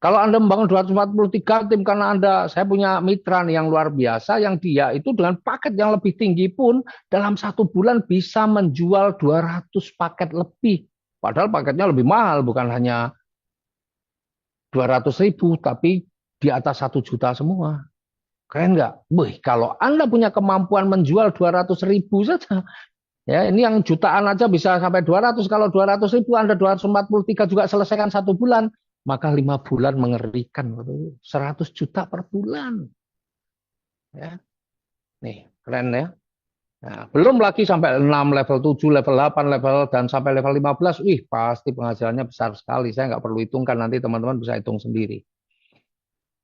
Kalau Anda membangun 243 tim karena saya punya mitra nih yang luar biasa, yang dia itu dengan paket yang lebih tinggi pun dalam 1 bulan bisa menjual 200 paket lebih. Padahal paketnya lebih mahal, bukan hanya 200.000, tapi di atas 1 juta semua. Keren nggak? Wih, kalau Anda punya kemampuan menjual 200.000 saja, ya ini yang jutaan aja bisa sampai 200. Kalau 200.000 Anda 243 juga selesaikan 1 bulan, maka 5 bulan mengerikan. 100 juta per bulan. Ya, nih keren ya. Nah, belum lagi sampai 6, level 7, level 8, level dan sampai level 15. Wih, pasti penghasilannya besar sekali. Saya nggak perlu hitungkan, nanti teman-teman bisa hitung sendiri.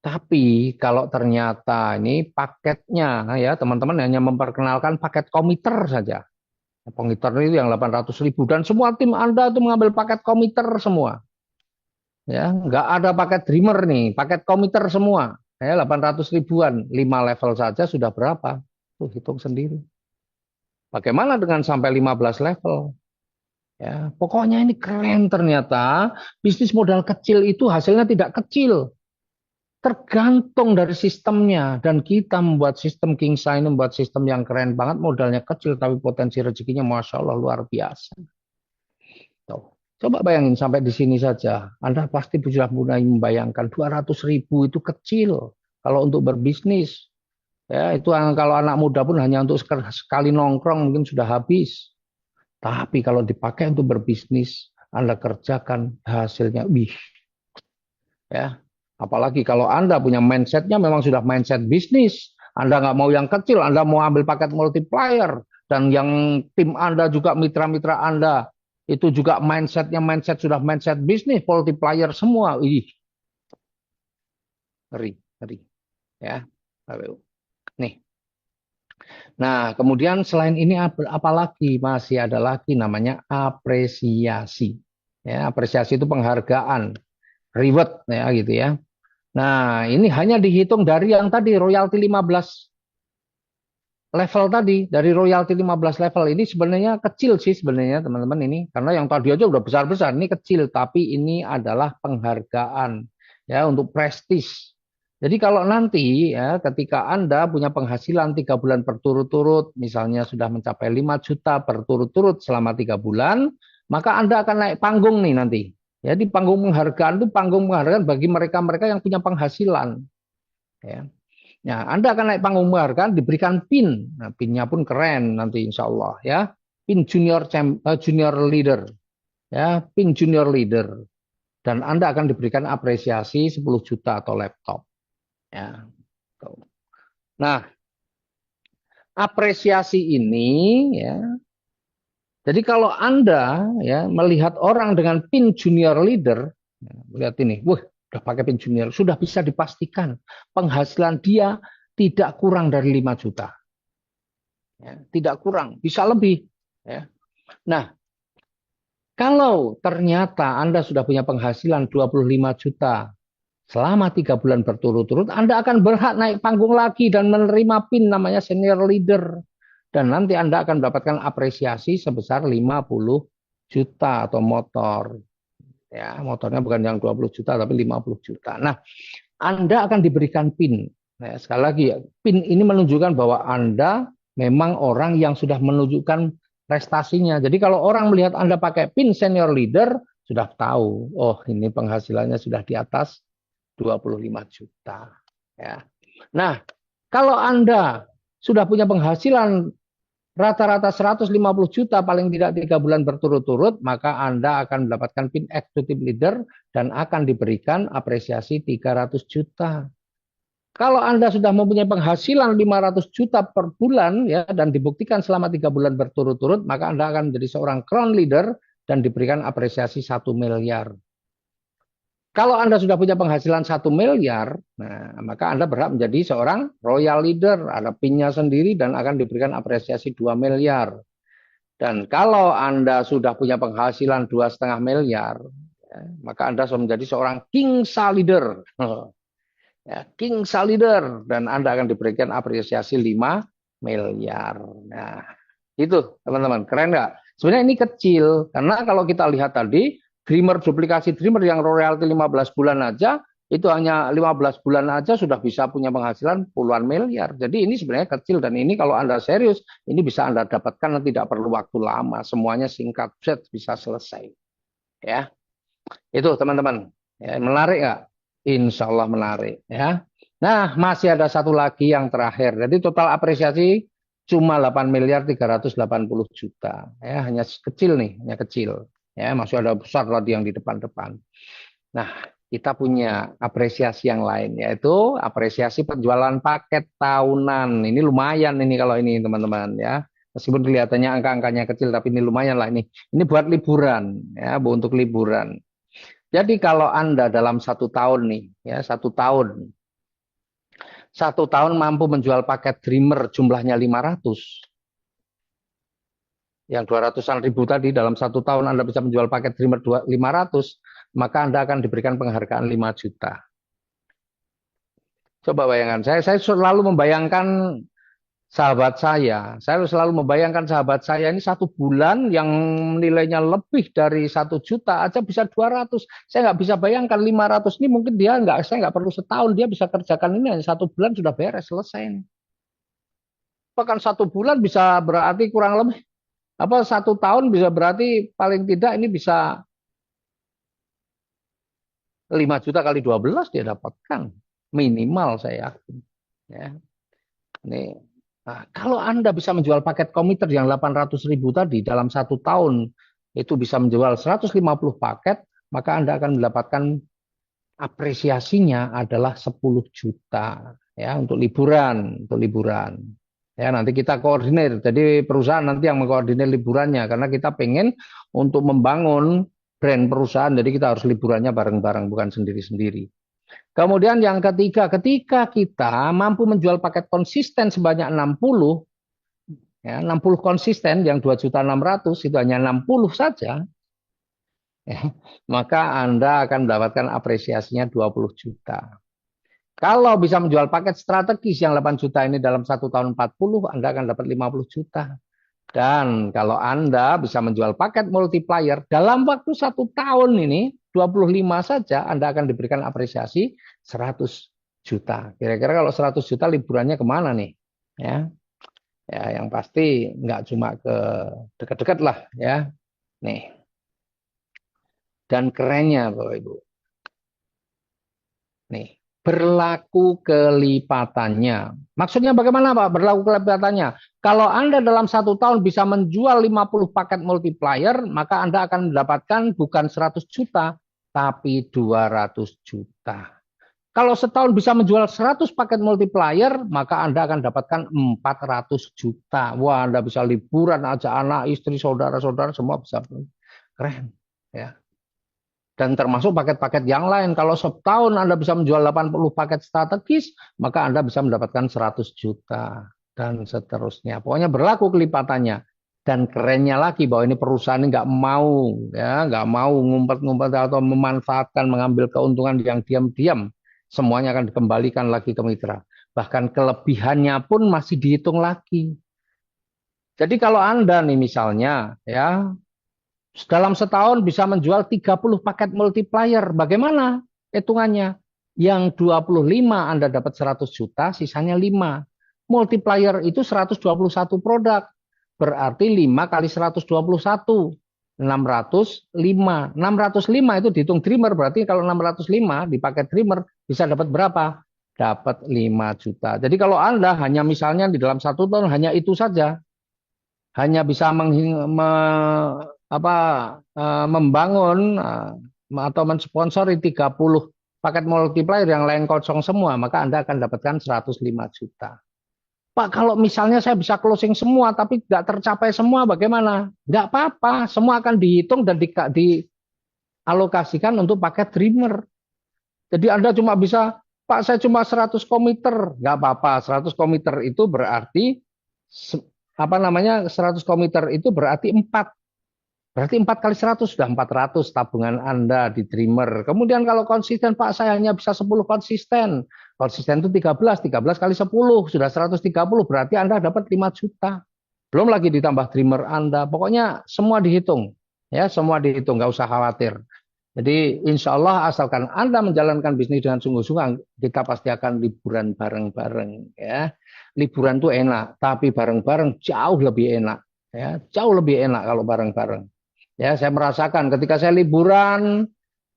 Tapi kalau ternyata ini paketnya ya teman-teman hanya memperkenalkan paket komiter saja. Komiter itu yang 800.000 dan semua tim Anda itu mengambil paket komiter semua. Ya, nggak ada paket dreamer nih, paket komiter semua. Ya, 800 ribuan, 5 level saja sudah berapa? Tuh hitung sendiri. Bagaimana dengan sampai 15 level? Ya, pokoknya ini keren ternyata. Bisnis modal kecil itu hasilnya tidak kecil. Tergantung dari sistemnya, dan kita membuat sistem Kingsa ini membuat sistem yang keren banget, modalnya kecil tapi potensi rezekinya Masya Allah luar biasa. Tuh. Coba bayangin sampai di sini saja, Anda pasti sudah mulai membayangkan 200.000 itu kecil kalau untuk berbisnis. Ya, itu kalau anak muda pun hanya untuk sekali nongkrong mungkin sudah habis. Tapi kalau dipakai untuk berbisnis, Anda kerjakan hasilnya, wih, ya. Apalagi kalau Anda punya mindsetnya memang sudah mindset bisnis. Anda nggak mau yang kecil, Anda mau ambil paket multiplier. Dan yang tim Anda juga mitra-mitra Anda, itu juga mindsetnya sudah mindset bisnis, multiplier semua. Ih, ngeri, ngeri. Ya, nih. Nah, kemudian selain ini apalagi masih ada lagi namanya apresiasi. Ya, apresiasi itu penghargaan, reward ya gitu ya. Nah, ini hanya dihitung dari yang tadi royalti 15 level tadi, dari royalti 15 level ini sebenarnya kecil sih sebenarnya teman-teman ini, karena yang tadi aja udah besar-besar, ini kecil tapi ini adalah penghargaan ya untuk prestis. Jadi kalau nanti ya ketika Anda punya penghasilan 3 bulan berturut-turut, misalnya sudah mencapai 5 juta berturut-turut selama 3 bulan, maka Anda akan naik panggung nih nanti. Ya di panggung penghargaan itu panggung penghargaan bagi mereka-mereka yang punya penghasilan. Ya. Nah, Anda akan naik panggung penghargaan diberikan pin. Nah, pinnya pun keren nanti insya Allah ya. Pin junior leader. Ya, pin junior leader. Dan Anda akan diberikan apresiasi 10 juta atau laptop. Ya. Nah, apresiasi ini ya. Jadi kalau Anda ya melihat orang dengan pin junior leader, ya, lihat ini, wah, udah pakai pin junior, sudah bisa dipastikan penghasilan dia tidak kurang dari 5 juta. Ya, tidak kurang, bisa lebih. Ya. Nah, kalau ternyata Anda sudah punya penghasilan 25 juta selama 3 bulan berturut-turut, Anda akan berhak naik panggung lagi dan menerima pin namanya senior leader. Dan nanti Anda akan mendapatkan apresiasi sebesar 50 juta atau motor. Ya, motornya bukan yang 20 juta tapi 50 juta. Nah, Anda akan diberikan PIN. Nah, sekali lagi, PIN ini menunjukkan bahwa Anda memang orang yang sudah menunjukkan prestasinya. Jadi kalau orang melihat Anda pakai PIN senior leader, sudah tahu, oh ini penghasilannya sudah di atas 25 juta. Ya. Nah, kalau Anda sudah punya penghasilan rata-rata 150 juta paling tidak 3 bulan berturut-turut, maka Anda akan mendapatkan PIN Executive Leader dan akan diberikan apresiasi 300 juta. Kalau Anda sudah mempunyai penghasilan 500 juta per bulan ya dan dibuktikan selama 3 bulan berturut-turut, maka Anda akan menjadi seorang crown leader dan diberikan apresiasi 1 miliar. Kalau Anda sudah punya penghasilan 1 miliar, nah, maka Anda berhak menjadi seorang royal leader, ada pinnya sendiri dan akan diberikan apresiasi 2 miliar. Dan kalau Anda sudah punya penghasilan 2,5 miliar, ya, maka Anda sudah menjadi seorang king leader. Ya, king leader dan Anda akan diberikan apresiasi 5 miliar. Nah, itu teman-teman, keren nggak? Sebenarnya ini kecil, karena kalau kita lihat tadi, Dreamer, duplikasi Dreamer yang royalti 15 bulan aja, itu hanya 15 bulan aja sudah bisa punya penghasilan puluhan miliar. Jadi ini sebenarnya kecil, dan ini kalau Anda serius, ini bisa Anda dapatkan dan tidak perlu waktu lama. Semuanya singkat, set bisa selesai. Ya, itu teman-teman. Ya, menarik nggak? Insya Allah menarik. Ya. Nah, masih ada satu lagi yang terakhir. Jadi total apresiasi cuma 8 miliar 380 juta. Ya, hanya kecil nih, hanya kecil. Ya, masih ada besar lagi yang di depan-depan. Nah, kita punya apresiasi yang lain, yaitu apresiasi penjualan paket tahunan. Ini lumayan ini kalau ini teman-teman ya. Meskipun kelihatannya angka-angkanya kecil, tapi ini lumayan lah ini. Ini buat liburan, ya, untuk liburan. Jadi kalau Anda dalam 1 tahun nih, ya 1 tahun mampu menjual paket Dreamer jumlahnya 500, yang 200-an ribu tadi, dalam 1 tahun Anda bisa menjual paket Dreamer 500, maka Anda akan diberikan penghargaan 5 juta. Coba bayangkan, saya selalu membayangkan saya selalu membayangkan sahabat saya ini 1 bulan yang nilainya lebih dari 1 juta aja bisa 200. Saya nggak bisa bayangkan 500 ini, mungkin saya nggak perlu setahun, dia bisa kerjakan ini hanya 1 bulan sudah beres, selesai. Bahkan 1 bulan bisa berarti kurang lebih, 1 tahun bisa berarti paling tidak ini bisa 5 juta kali 12 dia dapatkan. Minimal saya yakin. Ya. Ini, nah, kalau Anda bisa menjual paket komuter yang 800 ribu tadi dalam 1 tahun, itu bisa menjual 150 paket, maka Anda akan mendapatkan apresiasinya adalah 10 juta ya untuk liburan, Ya, nanti kita koordinir. Jadi perusahaan nanti yang mengkoordinir liburannya, karena kita pengen untuk membangun brand perusahaan, jadi kita harus liburannya bareng-bareng, bukan sendiri-sendiri. Kemudian yang ketiga, ketika kita mampu menjual paket konsisten sebanyak 60, ya, 60 konsisten, yang 2.600.000 itu hanya 60 saja, ya, maka Anda akan mendapatkan apresiasinya 20 juta. Kalau bisa menjual paket strategis yang 8 juta ini dalam 1 tahun 40, Anda akan dapat 50 juta. Dan kalau Anda bisa menjual paket multiplier dalam waktu 1 tahun ini, 25 saja, Anda akan diberikan apresiasi 100 juta. Kira-kira kalau 100 juta liburannya kemana nih? Ya, ya yang pasti nggak cuma ke dekat-dekat lah ya. Nih. Dan kerennya Bapak Ibu. Nih, berlaku kelipatannya. Maksudnya bagaimana Pak berlaku kelipatannya? Kalau Anda dalam 1 tahun bisa menjual 50 paket multiplier, maka Anda akan mendapatkan bukan 100 juta, tapi 200 juta. Kalau setahun bisa menjual 100 paket multiplier, maka Anda akan dapatkan 400 juta. Wah, Anda bisa liburan aja, anak, istri, saudara-saudara, semua bisa. Keren. Ya. Dan termasuk paket-paket yang lain. Kalau setahun Anda bisa menjual 80 paket strategis, maka Anda bisa mendapatkan 100 juta. Dan seterusnya. Pokoknya berlaku kelipatannya. Dan kerennya lagi bahwa ini perusahaan ini nggak mau, ya, nggak mau ngumpet-ngumpet atau memanfaatkan, mengambil keuntungan yang diam-diam. Semuanya akan dikembalikan lagi ke mitra. Bahkan kelebihannya pun masih dihitung lagi. Jadi kalau Anda nih misalnya, ya, dalam setahun bisa menjual 30 paket multiplier. Bagaimana hitungannya? Yang 25 Anda dapat 100 juta, sisanya 5. Multiplier itu 121 produk. Berarti 5 kali 121. 605. 605 itu dihitung Dreamer. Berarti kalau 605 di paket Dreamer bisa dapat berapa? Dapat 5 juta. Jadi kalau Anda hanya misalnya di dalam 1 tahun hanya itu saja, hanya bisa membangun atau mensponsori 30 paket multiplier yang lain kosong semua, maka Anda akan dapatkan 105 juta. Pak, kalau misalnya saya bisa closing semua tapi nggak tercapai semua, bagaimana? Nggak apa-apa, semua akan dihitung dan dialokasikan untuk paket Dreamer. Jadi Anda cuma bisa, Pak, saya cuma 100 komiter, nggak apa-apa. 100 komiter itu berarti 100 komiter itu berarti 4. Berarti 4 kali 100 sudah 400 tabungan Anda di Dreamer. Kemudian kalau konsisten, Pak, saya hanya bisa 10 konsisten. Konsisten itu 13 kali 10 sudah 130, berarti Anda dapat 5 juta. Belum lagi ditambah Dreamer Anda. Pokoknya semua dihitung. Ya, semua dihitung, nggak usah khawatir. Jadi insya Allah asalkan Anda menjalankan bisnis dengan sungguh-sungguh, kita pasti akan liburan bareng-bareng. Ya, liburan tuh enak, tapi bareng-bareng jauh lebih enak. Ya, jauh lebih enak kalau bareng-bareng. Ya, saya merasakan ketika saya liburan,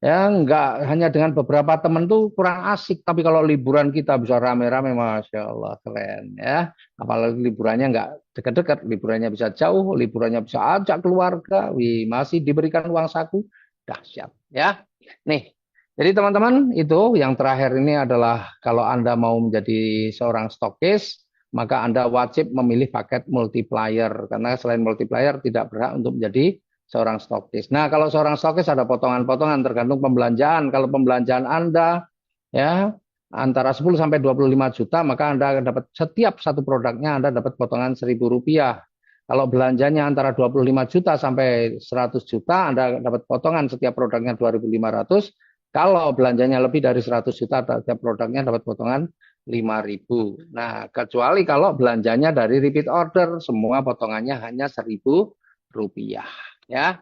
ya nggak hanya dengan beberapa teman tuh kurang asik, tapi kalau liburan kita bisa rame-rame, masya Allah keren ya. Apalagi liburannya nggak dekat-dekat, liburannya bisa jauh, liburannya bisa ajak keluarga, wih, masih diberikan uang saku, dahsyat ya. Nih, jadi teman-teman itu yang terakhir ini adalah kalau Anda mau menjadi seorang stokis, maka Anda wajib memilih paket multiplier karena selain multiplier tidak berhak untuk menjadi seorang stokis. Nah, kalau seorang stokis ada potongan-potongan tergantung pembelanjaan. Kalau pembelanjaan Anda ya antara 10 sampai 25 juta, maka Anda dapat setiap satu produknya Anda dapat potongan Rp1.000. Kalau belanjanya antara 25 juta sampai 100 juta, Anda dapat potongan setiap produknya 2.500. Kalau belanjanya lebih dari 100 juta, setiap produknya dapat potongan 5.000. Nah, kecuali kalau belanjanya dari repeat order, semua potongannya hanya Rp1.000. Ya,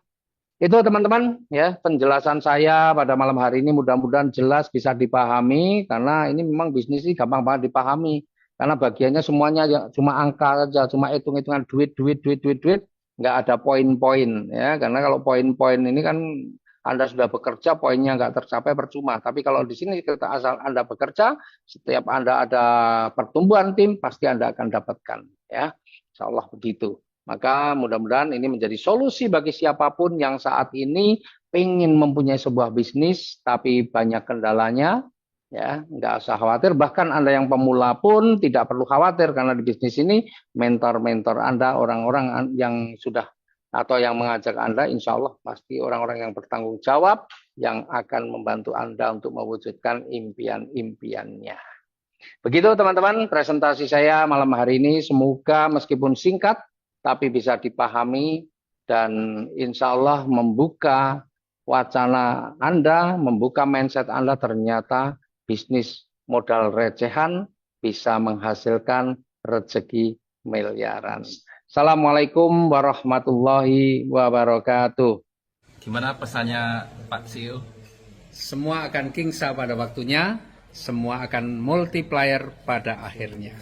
itu teman-teman ya penjelasan saya pada malam hari ini mudah-mudahan jelas bisa dipahami karena ini memang bisnis ini gampang banget dipahami karena bagiannya semuanya ya, cuma angka saja, cuma hitung-hitungan duit, duit, duit, duit, duit, nggak ada poin-poin ya karena kalau poin-poin ini kan Anda sudah bekerja poinnya nggak tercapai percuma. Tapi kalau di sini kita asal Anda bekerja, setiap Anda ada pertumbuhan tim pasti Anda akan dapatkan ya. Insya Allah begitu. Maka mudah-mudahan ini menjadi solusi bagi siapapun yang saat ini ingin mempunyai sebuah bisnis tapi banyak kendalanya, ya nggak usah khawatir. Bahkan Anda yang pemula pun tidak perlu khawatir karena di bisnis ini mentor-mentor Anda, orang-orang yang sudah atau yang mengajak Anda, insya Allah pasti orang-orang yang bertanggung jawab yang akan membantu Anda untuk mewujudkan impian-impiannya. Begitu teman-teman presentasi saya malam hari ini. Semoga meskipun singkat, tapi bisa dipahami dan insya Allah membuka wacana Anda, membuka mindset Anda ternyata bisnis modal recehan bisa menghasilkan rezeki miliaran. Assalamualaikum warahmatullahi wabarakatuh. Gimana pesannya Pak CEO? Semua akan kingsa pada waktunya, semua akan multiplier pada akhirnya.